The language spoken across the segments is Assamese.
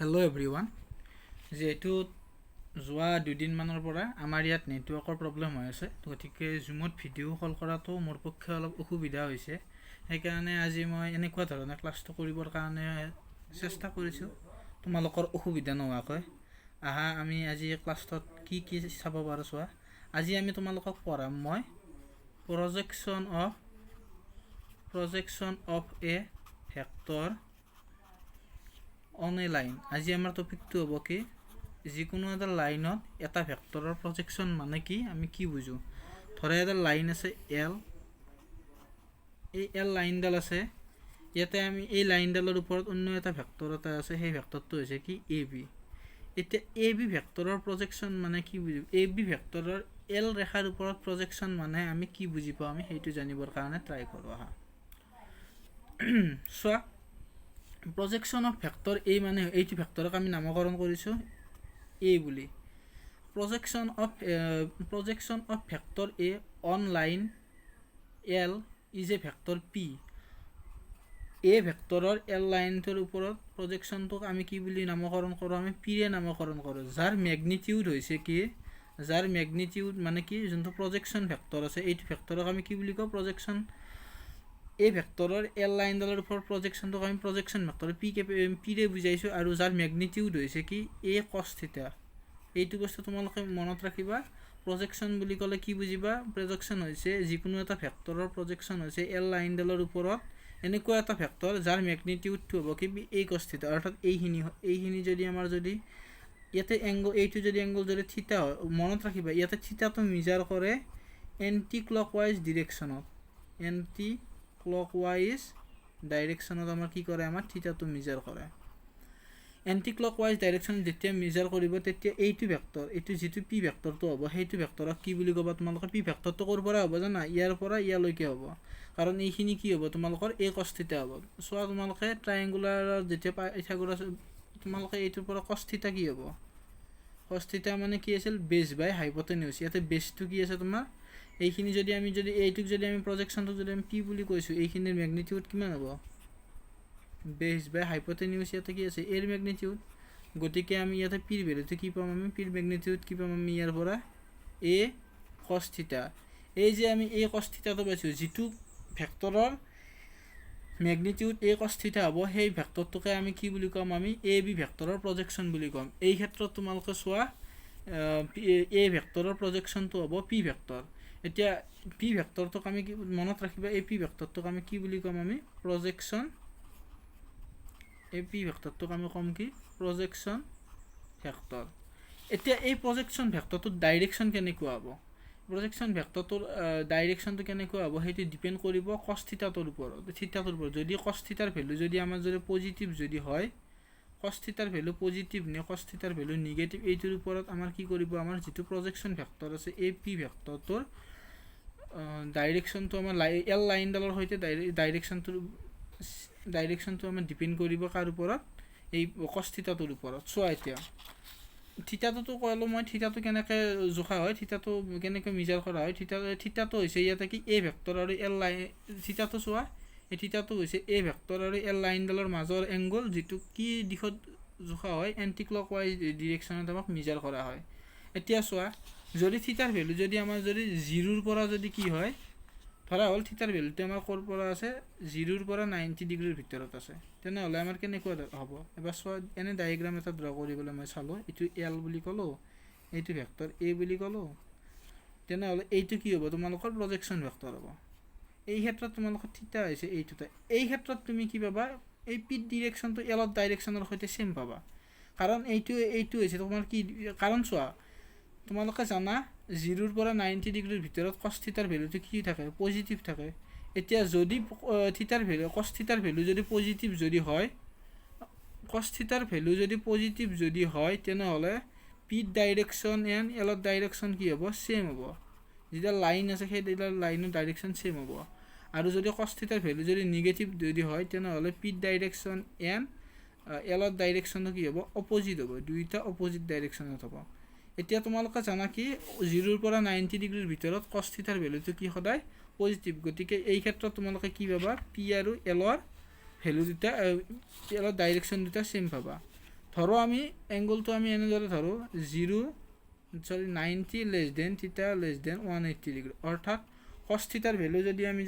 Hello' everyone. যিহেতু যোৱা দুদিনমানৰ পৰা আমাৰ ইয়াত নেটৱৰ্কৰ প্ৰব্লেম হৈ আছে, গতিকে জুমত ভিডিঅ' কল কৰাটো মোৰ পক্ষে অলপ অসুবিধা হৈছে। সেইকাৰণে আজি মই এনেকুৱা ধৰণে ক্লাছটো কৰিবৰ কাৰণে চেষ্টা কৰিছোঁ, তোমালোকৰ অসুবিধা নোহোৱাকৈ। আমি আজি ক্লাছটোত কি কি চাব পাৰোঁ চোৱা। আজি আমি তোমালোকক পঢ়াম মই projection of A vector on a line. আজি আমাৰ টপিকটো হ'ব কি, যিকোনো এটা লাইনত এটা ভেক্টৰৰ প্ৰজেকশ্যন মানে কি, আমি কি বুজোঁ। ধৰা এটা লাইন আছে এল, এই এল লাইনডাল আছে, ইয়াতে আমি এই লাইনডালৰ ওপৰত অন্য এটা ভেক্টৰ এটা আছে, সেই ভেক্টৰটো হৈছে কি এ বি। এতিয়া এ বি ভেক্টৰৰ প্ৰজেকশ্যন মানে কি বুজিম, এ বি ভেক্টৰৰ এল ৰেখাৰ ওপৰত প্ৰজেকশ্যন মানে আমি কি বুজি পাওঁ, আমি সেইটো জানিবৰ কাৰণে ট্ৰাই কৰোঁ। চোৱা, প্ৰজেকশ্যন অফ ভেক্টৰ এ মানে এইটো ভেক্টৰক আমি নামকৰণ কৰিছোঁ এ বুলি। Projection of vector A on line L is a vector P. এই ভেক্টৰৰ এল লাইনটোৰ ওপৰত প্ৰজেকশ্যনটোক আমি কি বুলি নামকৰণ কৰোঁ, আমি পিৰে নামকৰণ কৰোঁ। যাৰ মেগনিটিউড হৈছে কি, যাৰ মেগনিটিউড মানে কি, যোনটো প্ৰজেকশ্যন ভেক্টৰ আছে, এইটো ভেক্টৰক আমি কি বুলি কওঁ, প্ৰজেকশ্যন। এই ভেক্টৰৰ এল লাইনডালৰ ওপৰত প্ৰজেকশ্যনটোক আমি প্ৰজেকশ্যন ভেক্টৰ পিৰে বুজাইছোঁ, আৰু যাৰ মেগনিটিউড হৈছে কি এ কছ থিটা। এইটো বস্তু তোমালোকে মনত ৰাখিবা। প্ৰজেকশ্যন বুলি ক'লে কি বুজিবা, প্ৰজেকশ্যন হৈছে যিকোনো এটা ভেক্টৰৰ প্ৰজেকশ্যন হৈছে এল লাইনডালৰ ওপৰত এনেকুৱা এটা ভেক্টৰ যাৰ মেগনিটিউডটো হ'ব কি এ কছ থিটা। অৰ্থাৎ এইখিনি যদি আমাৰ যদি ইয়াতে এংগল, এইটো যদি এংগল যদি থিটা হয়, মনত ৰাখিবা ইয়াতে থিটাটো মেজাৰ কৰে এণ্টি ক্লকৱাইজ ডিৰেকশ্যনত। এণ্টি ক্লকৱাইজ ডাইৰেকশ্যনত আমাৰ কি কৰে, আমাৰ থিটাটো মেজাৰ কৰে। এণ্টি ক্লকৱাইজ ডাইৰেকশ্যনত যেতিয়া মেজাৰ কৰিব, তেতিয়া এইটো ভেক্টৰ, এইটো যিটো পি ভেক্টৰটো হ'ব, সেইটো ভেক্টৰক কি বুলি ক'বা তোমালোকে। পি ভেক্টৰটো ক'ৰ পৰা হ'ব জানা, ইয়াৰ পৰা ইয়ালৈকে হ'ব, কাৰণ এইখিনি কি হ'ব তোমালোকৰ এ কছ থিটা হ'ব। চোৱা, তোমালোকে ট্ৰাইএংগুলাৰত যেতিয়া পাইথাগোৰাছ, তোমালোকে এইটোৰ পৰা কছ থিটা কি হ'ব, কছ থিটা মানে কি আছিল, বেছ বাই হাইপটেনিউজ। ইয়াতে বেছটো কি আছে তোমাৰ, এইখিনি যদি আমি এইটোক যদি আমি প্ৰজেকশ্যনটোক যদি আমি পি বুলি কৈছোঁ, এইখিনিৰ মেগনিটিউড কিমান হ'ব, বেছ বাই হাইপটেনিউজ। ইয়াতে কি আছে, এৰ মেগনিটিউড। গতিকে আমি ইয়াতে পিৰ ভেলুটো কি পাম, আমি পিৰ মেগনিটিউড কি পাম, আমি ইয়াৰ পৰা এ কছ থিটা। এই যে আমি এ কছ থিটাটো পাইছোঁ, যিটো ভেক্টৰৰ মেগনিটিউড এ কছ থিটা হ'ব, সেই ভেক্টৰটোকে আমি কি বুলি ক'ম, আমি এ বি ভেক্টৰৰ প্ৰজেকশ্যন বুলি ক'ম। এই ক্ষেত্ৰত তোমালোকে চোৱা, এ ভেক্টৰৰ প্ৰজেকশ্যনটো হ'ব পি ভেক্টৰ। এতিয়া পি ভেক্টৰটোক আমি কি মনত ৰাখিবা, এই পি ভেক্টৰটোক আমি কি বুলি ক'ম, আমি প্ৰজেকশ্যন। এই পি ভেক্টৰটোক আমি ক'ম কি প্ৰজেকশ্যন ভেক্টৰ। এতিয়া এই প্ৰজেকশ্যন ভেক্টৰটোৰ ডাইৰেকশ্যন কেনেকুৱা হ'ব, প্ৰজেকশ্যন ভেক্টৰটোৰ ডাইৰেকশ্যনটো কেনেকুৱা হ'ব, সেইটো ডিপেণ্ড কৰিব কছ থিটাটোৰ ওপৰত। যদি কছ থিটাৰ ভেলু যদি আমাৰ যদি পজিটিভ যদি হয়, কছ থিটাৰ ভেলু পজিটিভ নে কছ থিটাৰ ভেলু নিগেটিভ, এইটোৰ ওপৰত আমাৰ কি কৰিব, আমাৰ যিটো প্ৰজেকশ্যন ভেক্টৰ আছে এই পি ভেক্টৰটোৰ ডাইৰেকশ্যনটো আমাৰ এল লাইনডালৰ সৈতে ডাইৰেকশ্যনটো আমাৰ ডিপেণ্ড কৰিব কাৰ ওপৰত, এই কছ থিটাটোৰ ওপৰত। চোৱা, এতিয়া থিটাটোতো ক'লোঁ মই, থিটাটো কেনেকৈ জোখা হয়, থিটাটো কেনেকৈ মেজাৰ কৰা হয়। থিটাটো হৈছে ইয়াতে কি এ ভেক্টৰ আৰু এল লাইন, থিটাটো চোৱা, এই থিটাটো হৈছে এ ভেক্টৰ আৰু এল লাইনডালৰ মাজৰ এংগল, যিটো কি দিশত জোখা হয়, এণ্টি ক্লকৱাইজ ডিৰেকশ্যনত আমাক মেজাৰ কৰা হয়। এতিয়া চোৱা, যদি থিটাৰ ভেলু যদি আমাৰ যদি 0ৰ পৰা যদি কি হয়, ধৰা হ'ল থিটাৰ ভেলুটো আমাৰ ক'ৰ পৰা আছে, 0ৰ পৰা 90 ডিগ্ৰীৰ ভিতৰত আছে, তেনেহ'লে আমাৰ কেনেকুৱা হ'ব। এবাৰ চোৱা, এনে ডায়েগ্ৰাম এটা ড্ৰ কৰিবলৈ মই চালোঁ, এইটো এল বুলি ক'লোঁ, এইটো ভেক্টৰ এ বুলি ক'লোঁ, তেনেহ'লে এইটো কি হ'ব, তোমালোকৰ প্ৰজেকশ্যন ভেক্টৰ হ'ব। এই ক্ষেত্ৰত তোমালোকৰ থিটা হৈছে এইটোতে। এই ক্ষেত্ৰত তুমি কি পাবা, এই পি ডিৰেকশ্যনটো এলত ডাইৰেকশ্যনৰ সৈতে ছেম পাবা, কাৰণ এইটো হৈছে তোমাৰ কি, কাৰণ চোৱা, তোমালোকে জানা 0ৰ পৰা 90 ডিগ্ৰীৰ ভিতৰত কছ থিটাৰ ভেলুটো কি থাকে, পজিটিভ থাকে। এতিয়া যদি কছ থিটাৰ ভেলু যদি পজিটিভ যদি হয়, কছ থিটাৰ ভেলু যদি পজিটিভ যদি হয়, তেনেহ'লে পিত ডাইৰেকশ্যন এণ্ড এলত ডাইৰেকশ্যন কি হ'ব, ছেম হ'ব। যেতিয়া লাইন আছে সেইডাল লাইনৰ ডাইৰেকশ্যন ছেম হ'ব। আৰু যদি কছ থিটাৰ ভেলু যদি নিগেটিভ যদি হয়, তেনেহ'লে পিত ডাইৰেকশ্যন এণ্ড এলত ডাইৰেকশ্যনটো কি হ'ব, অপজিট হ'ব, দুইটা অপজিট ডাইৰেকশ্যনত হ'ব। এতিয়া তোমালোকে জানা কি 0ৰ পৰা 90 ডিগ্ৰীৰ ভিতৰত কছ থিটাৰ ভেলুটো কি সদায় পজিটিভ। গতিকে এই ক্ষেত্ৰত তোমালোকে কি পাবা, পি আৰু এলৰ ভেলু দুটা, এলৰ ডাইৰেকশ্যন দুটা ছেম পাবা। ধৰো আমি এংগলটো আমি এনেদৰে ধৰোঁ 90 লেছ দেন থিটা লেছ দেন 180 ডিগ্ৰী, অৰ্থাৎ কছ থিটাৰ ভেলু যদি আমি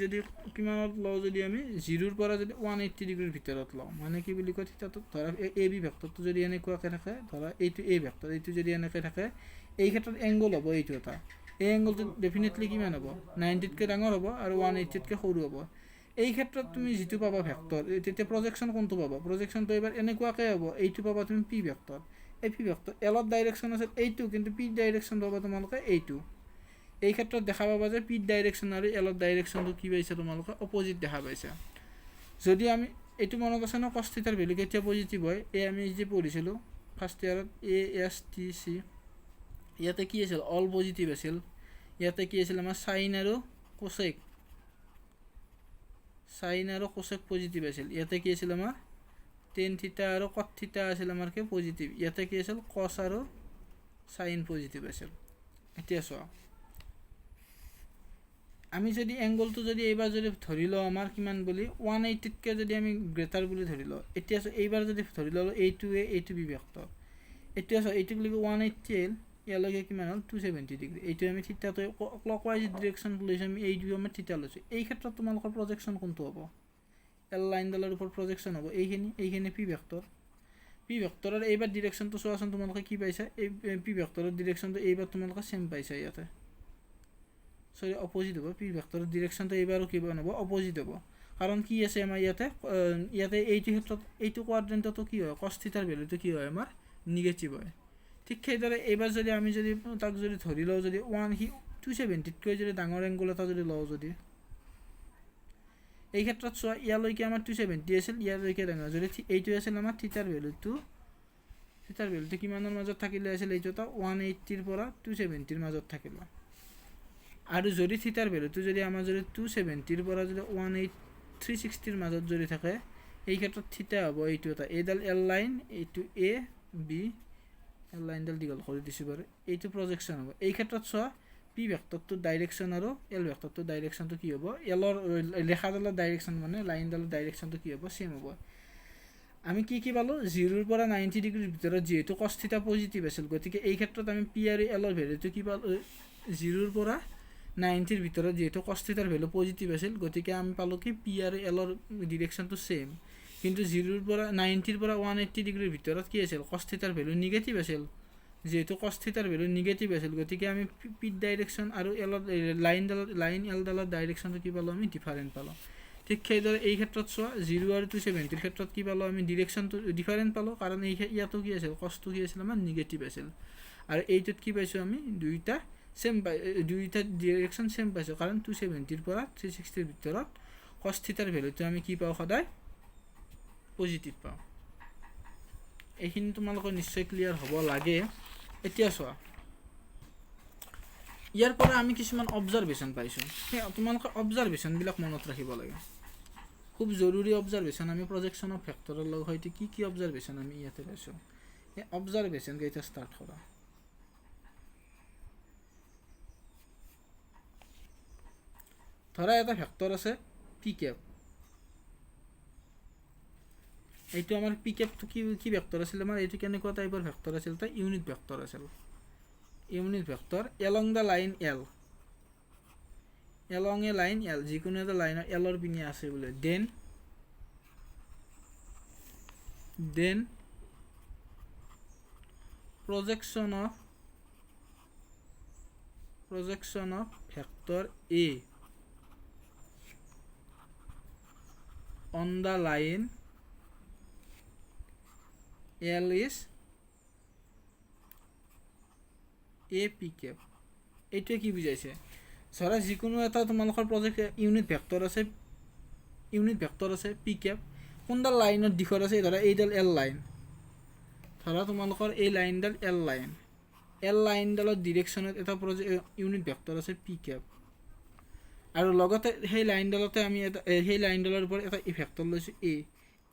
কিমানত লওঁ, যদি আমি 0ৰ পৰা যদি 180 ডিগ্ৰীৰ ভিতৰত লওঁ, মানে কি বুলি কয়, থিটাটো ধৰা এ বি ভেক্টৰটো যদি এনেকুৱাকৈ থাকে, ধৰা এইটো এ ভেক্টৰ, এইটো যদি এনেকৈ থাকে, এই ক্ষেত্ৰত এংগল হ'ব এইটো এটা, এই এংগলটো ডেফিনেটলি কিমান হ'ব, 90তকৈ ডাঙৰ হ'ব আৰু 180তকৈ সৰু হ'ব। এই ক্ষেত্ৰত তুমি যিটো পাবা ভেক্টৰ, তেতিয়া প্ৰজেকশ্যন কোনটো পাবা, প্ৰজেকশ্যনটো এইবাৰ এনেকুৱাকৈ হ'ব, এইটো পাবা তুমি পি ভেক্টৰ, এই পি ভেক্টৰ এলত ডাইৰেকশ্যন আছে এইটো, কিন্তু পি ডাইৰেকশ্যন পাবা তোমালোকে এইটো। এই ক্ষেত্ৰত দেখা পাবা যে পি ডাইৰেকশ্যন আৰু এলত ডাইৰেকশ্যনটো কি পাইছে তোমালোকে, অপজিট দেখা পাইছা। যদি আমি এইটো মনত আছে ন, কছ থিটাৰ ভেলু কেতিয়া পজিটিভ হয়, এই আমি যে পঢ়িছিলোঁ ফাৰ্ষ্ট ইয়াৰত ASTC, ইয়াতে কি আছিল, অল পজিটিভ আছিল, ইয়াতে কি আছিল আমাৰ চাইন আৰু কোচেক পজিটিভ আছিল, ইয়াতে কি আছিল আমাৰ টেন থিটা আৰু কট থিটা আছিল আমাৰ কি পজিটিভ, ইয়াতে কি আছিল কছ আৰু চাইন পজিটিভ আছিল। এতিয়া চোৱা, আমি যদি এংগলটো যদি এইবাৰ যদি ধৰি লওঁ আমাৰ কিমান বুলি 180তকৈ যদি আমি গ্ৰেটাৰ বুলি ধৰি লওঁ, এতিয়া এইবাৰ যদি ধৰি লওঁ এইটো বি ভেক্টৰ, এতিয়া চোৱা এইটোক লৈকে 180 আহিল, ইয়ালৈকে কিমান হ'ল 270 ডিগ্ৰী, এইটো আমি থিটাটো ক্লকৱাইজ ডিৰেকশ্যনটো লৈছোঁ, আমি এইটো আমাৰ থিটা লৈছোঁ। এই ক্ষেত্ৰত তোমালোকৰ প্ৰজেকশ্যন কোনটো হ'ব, এল লাইনডালৰ ওপৰত প্ৰজেকশ্যন হ'ব এইখিনি পি ভেক্টৰৰ এইবাৰ ডিৰেকশ্যনটো চোৱাচোন, তোমালোকে কি পাইছা, এই পি ভেক্টৰৰ ডিৰেকশ্যনটো এইবাৰ তোমালোকে ছেম পাইছা, ইয়াতে সৰি অপজিট হ'ব, পি ভেক্টৰৰ ডিৰেকশ্যনটো এইবাৰো কি হ'ব, অপজিট হ'ব, কাৰণ কি আছে আমাৰ ইয়াতে এইটো ক্ষেত্ৰত এইটো কোৱাড্ৰেণ্টতো কি হয়, কছ থিটাৰ ভেলুটো কি হয় আমাৰ নিগেটিভ হয়। ঠিক সেইদৰে এইবাৰ যদি আমি তাক যদি ধৰি লওঁ, যদি 270তকৈ যদি ডাঙৰ এংগল এটা যদি লওঁ, যদি এই ক্ষেত্ৰত চোৱা ইয়ালৈকে আমাৰ 270 আছিল, ইয়ালৈকে ডাঙৰ, যদি এইটো আছিল আমাৰ থিটাৰ ভেলুটো কিমানৰ মাজত থাকিলে আছিল, এইটো এটা 180ৰ পৰা 270ৰ মাজত থাকিলে, আৰু যদি থিটাৰ ভেলুটো যদি আমাৰ যদি 270ৰ পৰা যদি 360ৰ মাজত যদি থাকে, এই ক্ষেত্ৰত থিটা হ'ব এইটো এটা, এইডাল এল লাইন, এইটো এ বি, এল লাইনডাল দীঘল কৰি দিছোঁ বাৰু, এইটো প্ৰজেকশ্যন হ'ব। এই ক্ষেত্ৰত চোৱা পি ভেক্টৰটোৰ ডাইৰেকশ্যন আৰু এল ভেক্টৰটোৰ ডাইৰেকশ্যনটো কি হ'ব, এলৰ লেখাডালৰ ডাইৰেকশ্যন মানে লাইনডালৰ ডাইৰেকশ্যনটো কি হ'ব, ছেম হ'ব। আমি কি পালোঁ, 0ৰ পৰা 90 ডিগ্ৰীৰ ভিতৰত যিহেতু কছ থিটা পজিটিভ আছিল, গতিকে এই ক্ষেত্ৰত আমি পি আৰু এলৰ ভেলুটো কি পালোঁ, 0ৰ পৰা 90ৰ ভিতৰত যিহেতু কছ থিটাৰ ভেলু পজিটিভ আছিল, গতিকে আমি পালোঁ কি পি আৰু এলৰ ডিৰেকশ্যনটো ছেম, কিন্তু 0ৰ পৰা 90ৰ পৰা 180 ডিগ্ৰীৰ ভিতৰত কি আছিল, কছ থিটাৰ ভেলু নিগেটিভ আছিল, যিহেতু কছ থিটাৰ ভেলু নিগেটিভ আছিল, গতিকে আমি পি ডাইৰেকশ্যন আৰু লাইন এলডালৰ ডাইৰেকশ্যনটো কি পালোঁ, আমি ডিফাৰেণ্ট পালোঁ। ঠিক সেইদৰে এই ক্ষেত্ৰত চোৱা 0 আৰু 270ৰ ক্ষেত্ৰত কি পালোঁ, আমি ডিৰেকশ্যনটো ডিফাৰেণ্ট পালোঁ, কাৰণ ইয়াতো কি আছিল, কছটো কি আছিল আমাৰ নিগেটিভ আছিল, আৰু এইটোত কি পাইছোঁ আমি দুইটা ডিৰেকশ্যন ছেম পাইছোঁ, কাৰণ 270ৰ পৰা 360ৰ ভিতৰত কছ থিটাৰ ভেলুটো আমি কি পাওঁ, সদায় পজিটিভ পাওঁ। এইখিনি তোমালোকৰ নিশ্চয় ক্লিয়াৰ হ'ব লাগে। এতিয়া চোৱা, ইয়াৰ পৰা আমি কিছুমান অবজাৰভেশ্যন পাইছোঁ, সেই তোমালোকে অবজাৰভেশ্যনবিলাক মনত ৰাখিব লাগে, খুব জৰুৰী অবজাৰভেশ্যন। আমি প্ৰজেকশ্যন অফ ভেক্টৰৰ লগত হয়তো কি অবজাৰভেশ্যন আমি ইয়াতে পাইছোঁ, এই অবজাৰভেশ্যনকেইটা ষ্টাৰ্ট কৰা। ধৰা এটা ভেক্টৰ আছে পি কেপ, এইটো আমাৰ পি কেপটো কি ভেক্টৰ আছিল আমাৰ, এইটো কেনেকুৱা টাইপৰ ভেক্টৰ আছিল, এটা ইউনিট ভেক্টৰ আছিল, unit vector along the line L, along a line L, যিকোনো এটা লাইনৰ এলৰ পিনে আছে বোলে, then projection of vector A on the line L is a p cap। এইটোৱে কি বুজাইছে, ধৰা যিকোনো এটা তোমালোকৰ ইউনিট ভেক্টৰ আছে পি কেপ, কোনডাল লাইনৰ দিশত আছে, ধৰা এইডাল এল লাইন, ধৰা তোমালোকৰ এই লাইনডাল এল লাইনডালৰ ডিৰেকশ্যনত এটা ইউনিট ভেক্টৰ আছে পি কেপ, আৰু লগতে সেই লাইনডালতে আমি সেই লাইনডালৰ ওপৰত এটা ভেক্টৰ লৈছোঁ এ।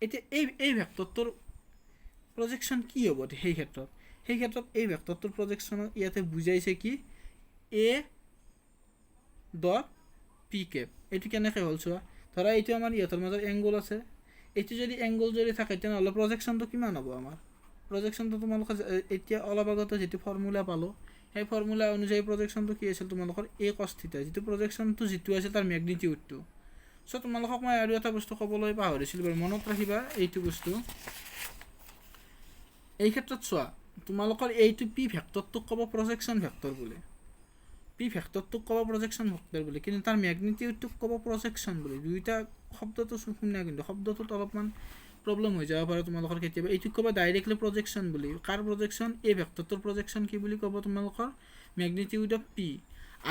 এতিয়া এই ভেক্টৰটোৰ প্ৰজেকশ্যন কি হ'ব, সেই ক্ষেত্ৰত এই ভেক্টৰটোৰ প্ৰজেকশ্যন ইয়াতে বুজাইছে কি এ ডট পি কেপ। এইটো কেনেকৈ হ'ল চোৱা, ধৰা এইটো আমাৰ ইহঁতৰ মাজত এংগল আছে, এইটো যদি এংগল যদি থাকে তেনেহ'লে প্ৰজেকশ্যনটো কিমান হ'ব আমাৰ, প্ৰজেকশ্যনটো তোমালোকে এতিয়া অলপ আগতে যিটো ফৰ্মুলা পালোঁ সেই ফৰ্মুলা অনুযায়ী প্ৰজেকশ্যনটো কি আছিল তোমালোকৰ এ কছ থিটা, যিটো প্ৰজেকশ্যনটো যিটো আছিল তাৰ মেগনিটিউডটো। চ' তোমালোকক মই আৰু এটা বস্তু ক'বলৈ পাহৰিছিলোঁ বাৰু, মনত ৰাখিবা এইটো বস্তু। এই ক্ষেত্ৰত চোৱা, তোমালোকৰ এইটো পি ভেক্টৰটোক ক'ব প্ৰজেকশ্যন ভেক্টৰ বুলি, পি ভেক্টৰটোক ক'ব প্ৰজেকশ্যন ভেক্টৰ বুলি, কিন্তু তাৰ মেগনিটিউডটোক ক'ব প্ৰজেকশ্যন বুলি। দুইটা শব্দটো শুনা, কিন্তু শব্দটোত অলপমান প্ৰব্লেম হৈ যাব পাৰে তোমালোকৰ কেতিয়াবা। এইটোক ক'ব ডাইৰেক্টলি প্ৰজেকশ্যন বুলি। কাৰ প্ৰজেকশ্যন? এই ভেক্টৰটোৰ প্ৰজেকশ্যন কি বুলি ক'ব তোমালোকৰ? Magnitude of P.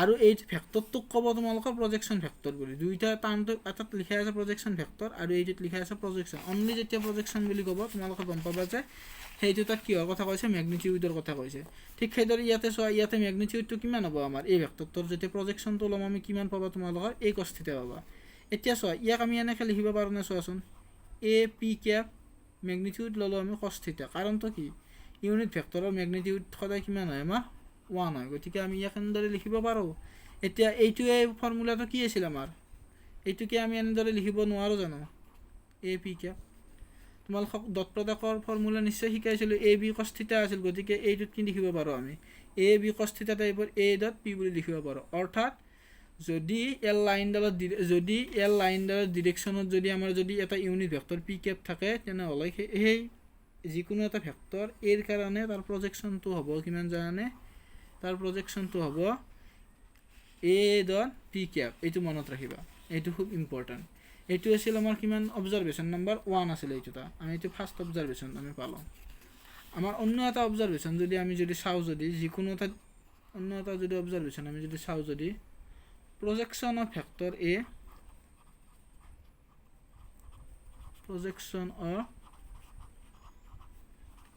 আৰু এই ভেক্টৰটোক ক'ব তোমালোকৰ প্ৰজেকশ্যন ভেক্টৰ বুলি। দুইটা টাৰ্মটো এটাত লিখা আছে প্ৰজেকশ্যন ভেক্টৰ আৰু এইটোত লিখা আছে প্ৰজেকশ্যন। অনলি যেতিয়া প্ৰজেকশ্যন বুলি ক'ব তোমালোকে গম পাবা যে সেইটো তাত কিহৰ কথা কৈছে? মেগনিটিউডৰ কথা কৈছে। ঠিক সেইদৰে ইয়াতে চোৱা, ইয়াতে মেগনিটিউডটো কিমান হ'ব আমাৰ এই ভেক্টৰটোৰ? যেতিয়া প্ৰজেকশ্যনটো ল'ম আমি কিমান পাবা তোমালোকৰ? এ কছ থিটা পাবা। এতিয়া চোৱা, ইয়াক আমি এনেকৈ লিখিব পাৰোঁ নে? চোৱাচোন, এ পি কেপ মেগনিটিউড ল'লোঁ আমি কছ থিটা। কাৰণটো কি? ইউনিট ভেক্টৰৰ মেগনিটিউড সদায় কিমান হয় আমাৰ? 1 হয়। গতিকে আমি ইয়াক এনেদৰে লিখিব পাৰোঁ। এতিয়া এইটোৱে ফৰ্মুলাটো কি আছিল আমাৰ? এইটোকে আমি এনেদৰে লিখিব নোৱাৰোঁ জানো? A P Cape. তোমালোকক ডট প্ৰডাক্টৰ ফৰ্মুলা নিশ্চয় শিকাইছিলোঁ, এ বি কছ থিটা আছিল। গতিকে এইটোত কি লিখিব পাৰোঁ আমি? এ বি কছ থিটা টাইপৰ এ ডট পি বুলি লিখিব পাৰোঁ। অৰ্থাৎ যদি এল লাইনডালৰ ডিৰেকশ্যনত যদি আমাৰ যদি এটা ইউনিট ভেক্টৰ পি কেপ থাকে, তেনেহ'লে সেই যিকোনো এটা ভেক্টৰ এৰ কাৰণে তাৰ প্ৰজেকশ্যনটো হ'ব কিমান জানানে? তাৰ প্ৰজেকশ্যনটো হ'ব এ ডট পি কেপ। এইটো মনত ৰাখিবা, এইটো খুব ইম্পৰ্টেণ্ট। এইটো আছিল আমাৰ কিমান? অবজাৰভেশ্যন নম্বৰ 1 আছিল এইটো। আমি এইটো ফাৰ্ষ্ট অবজাৰভেশ্যন আমি পালোঁ। আমাৰ অন্য এটা অবজাৰভেশ্যন যদি আমি চাওঁ, যদি যিকোনো এটা অন্য এটা যদি অবজাৰভেশ্যন আমি যদি চাওঁ, যদি projection of vector A, projection of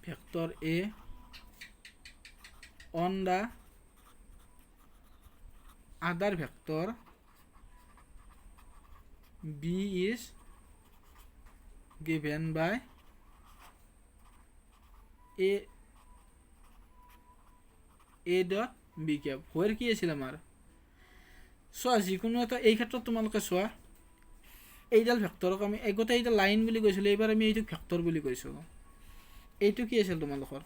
vector A on the other vector B is given by A dot B cap, where কি আছিল আমাৰ? চোৱা, যিকোনো এটা এই ক্ষেত্ৰত তোমালোকে চোৱা, এইডাল ভেক্টৰক আমি আগতে এইডাল লাইন বুলি কৈছিলোঁ, এইবাৰ আমি এইটোক ভেক্টৰ বুলি কৈছোঁ। এইটো কি আছিল তোমালোকৰ?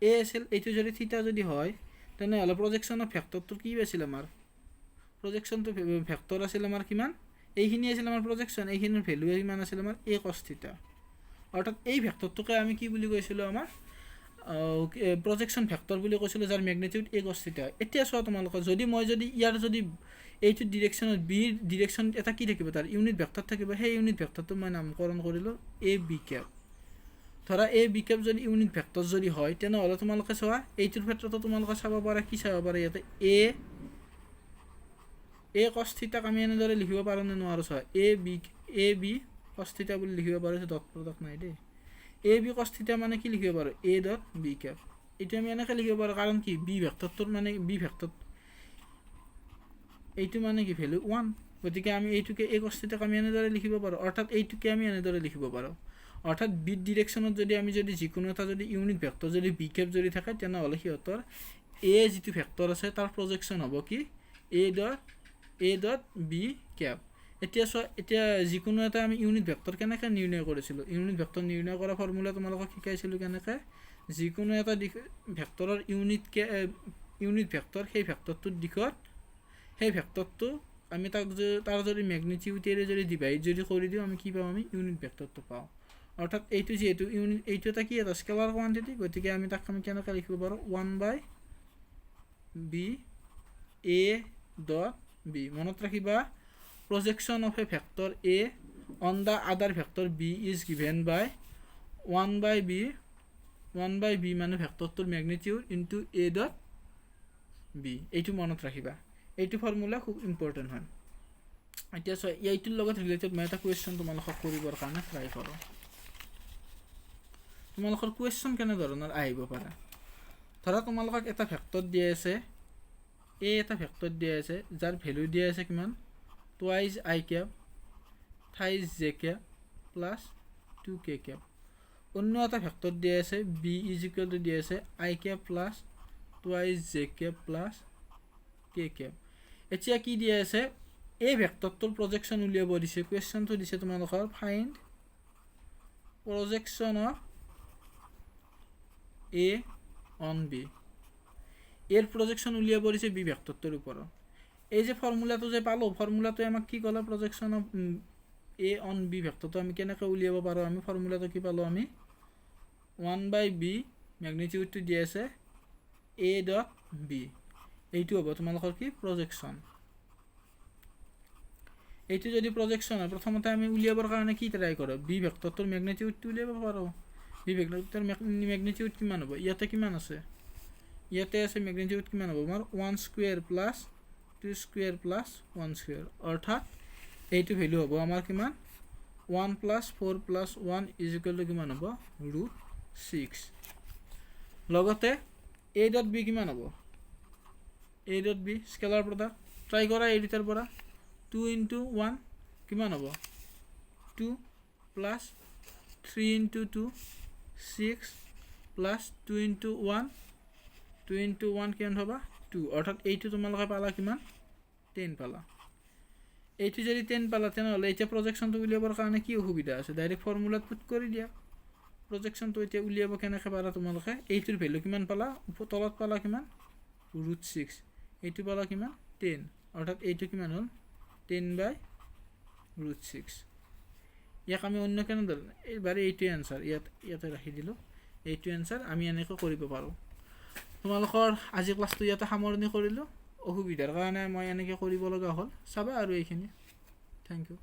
এ আছিল। এইটো যদি থিটা যদি হয়, তেনেহ'লে প্ৰজেকশ্যন অফ ভেক্টৰটোৰ কি আছিল আমাৰ? প্ৰজেকশ্যনটো ভেক্টৰ আছিল আমাৰ কিমান? এইখিনি আছিল আমাৰ প্ৰজেকশ্যন, এইখিনিৰ ভেলু কিমান আছিল আমাৰ? এ কছ থিটা। অৰ্থাৎ এই ভেক্টৰটোকে আমি কি বুলি কৈছিলোঁ? আমাৰ প্ৰজেকশ্যন ভেক্টৰ বুলি কৈছিলোঁ, যাৰ মেগনিটিউড এ কছ থিটা। এতিয়া চোৱা তোমালোকৰ, যদি মই ইয়াৰ যদি এইটো ডিৰেকশ্যনত বিৰ ডিৰেকশ্যন এটা কি থাকিব? তাৰ ইউনিট ভেক্টৰ থাকিব। সেই ইউনিট ভেক্টৰটো মই নামকৰণ কৰিলোঁ এ বি কেপ। ধৰা এ বি কেপ যদি ইউনিট ভেক্টৰ যদি হয়, তেনেহ'লে তোমালোকে চোৱা, এইটোৰ ক্ষেত্ৰতো তোমালোকে চাব পাৰা, কি চাব পাৰা ইয়াতে? এ কছ থিটাক আমি এনেদৰে লিখিব পাৰোঁ নে নোৱাৰোঁ? চোৱা, এ বি কছ থিটা বুলি লিখিব পাৰোঁ। ডট প্ৰডাক্ট নাই দেই। এ বি কছ থিটা মানে কি লিখিব পাৰোঁ? এ ডট বি কেপ। এইটো আমি এনেকৈ লিখিব পাৰোঁ, কাৰণ কি? বি ভেক্টৰটোৰ মানে বি ভেক্টৰ এইটো মানে কি? ভেলু 1। গতিকে আমি এইটোকে এ কছ থিটাক আমি এনেদৰে লিখিব পাৰোঁ। অৰ্থাৎ এইটোকে আমি এনেদৰে লিখিব পাৰোঁ। অৰ্থাৎ বি ডিৰেকশ্যনত যদি আমি যিকোনো এটা যদি ইউনিট ভেক্টৰ যদি বি কেপ যদি থাকে, তেনেহ'লে সিহঁতৰ এ যিটো ভেক্টৰ আছে তাৰ প্ৰজেকশ্যন হ'ব কি? এ ডট বি কেপ। এতিয়া চোৱা, এতিয়া যিকোনো এটা আমি ইউনিট ভেক্টৰ কেনেকৈ নিৰ্ণয় কৰিছিলোঁ? ইউনিট ভেক্টৰ নিৰ্ণয় কৰা ফৰ্মুলা তোমালোকক শিকাইছিলোঁ কেনেকৈ? যিকোনো এটা ভেক্টৰৰ ইউনিট ভেক্টৰ, সেই ভেক্টৰটোৰ দিশত সেই ভেক্টৰটো আমি তাৰ যদি মেগনিটিউডেৰে যদি ডিভাইড যদি কৰি দিওঁ, আমি কি পাওঁ? আমি ইউনিট ভেক্টৰটো পাওঁ। অৰ্থাৎ এইটো যিহেতু এইটো এটা কি? এটা স্কেলাৰ কোৱান্টিটি। গতিকে আমি তাক আমি কেনেকৈ লিখিব পাৰোঁ? 1/b এ ডট বি। মনত ৰাখিবা, projection of A vector A on the other vector B is given by 1/b মানে ভেক্টৰটোৰ magnitude into A dot B. এইটো মনত ৰাখিবা, এইটো ফৰ্মুলা খুব ইম্পৰ্টেণ্ট হয়। এতিয়া চোৱা, এইটোৰ লগত ৰিলেটেড মই এটা কুৱেশ্যন তোমালোকক কৰিবৰ কাৰণে ট্ৰাই কৰোঁ। তোমালোকৰ কুৱেশ্যন কেনেধৰণৰ আহিব পাৰে? ধৰা তোমালোকক এটা ভেক্টৰ দিয়া আছে, এটা ভেক্টৰ দিয়া আছে, যাৰ ভেলু দিয়া আছে কিমান? Twice I cap thrice J cap plus 2k cap. অন্য এটা ভেক্টৰ দিয়া আছে, বি ইজ ইকুৱেল টু দিয়া আছে I cap plus twice J cap plus K cap. এতিয়া কি দিয়া আছে? এই ভেক্টৰটোৰ প্ৰজেকশ্যন উলিয়াব দিছে। কুৱেশ্যনটো দিছে তোমালোকৰ find projection of A on B এৰ প্ৰজেকশন উলিয়াব দিছে বি ভেক্টৰটোৰ ওপৰত এই যে ফৰ্মুলাটো যে পালো ফৰ্মুলাটোৱে আমাক কি ক'লে প্ৰজেকশন অফ এ অন বি ভেক্টৰটো আমি কেনেকৈ উলিয়াব পাৰোঁ আমি ফৰ্মুলাটো কি পালো আমি 1/b ম্যাগনিটিউডটো দি আছে a ডট b এইটো হ'ব তোমালোকৰ কি প্ৰজেকশন এইটো যদি প্ৰজেকশন হয় প্ৰথমতে আমি উলিয়াবৰ কাৰণে কি ট্ৰাই কৰোঁ বি ভেক্টৰটোৰ ম্যাগনিটিউডটো উলিয়াব পাৰোঁ বি ভেক্টৰটোৰ ম্যাগনিটিউড কিমান হ'ব ইয়াতে কিমান আছে ইয়াতে আছে ম্যাগনিটিউড কিমান হ'ব আমাৰ 1 square plus 2 square plus 1 square অৰ্থাৎ এইটো ভ্যালু হ'ব আমাৰ কিমান 1 plus 4 plus 1 is equal to কিমান হ'ব √6 লগতে a ডট b কিমান হ'ব a dot b scalar product try কৰা এই দুটাৰ পৰা 2 into 1 কিমান হ'ব 2 plus 3 into 2 6 plus 2 into 1 2 into 1 কিমান হ'ব 2 অৰ্থাৎ এইটো তোমালোকে পালা কিমান 10 পালা এইটো যদি 10 পালা তেনেহ'লে এতিয়া প্ৰজেকশনটো উলিয়াবৰ কাৰণে কি অসুবিধা আছে ডাইৰেক্ট ফৰ্মুলাত পুট কৰি দিয়া প্ৰজেকশনটো এতিয়া উলিয়াব কেনেকৈ পাৰা তোমালোকে এইটোৰ ভ্যালু কিমান পালা তলত পালা কিমান √6 এইটো পালা কিমান 10 অৰ্থাৎ এইটো কিমান হ'ল 10/√6 ইয়াক আমি অন্য কেনেদৰে এইবাৰে এইটো এনসাৰ ইয়াতে ৰাখি দিলোঁ এইটো এনসাৰ আমি এনেকৈ কৰিব পাৰোঁ তোমালোকৰ আজি ক্লাছটো ইয়াতে সামৰণি কৰিলোঁ অসুবিধাৰ কাৰণে মই এনেকৈ কৰিব লগা হ'ল চাবা আৰু এইখিনি থেংক ইউ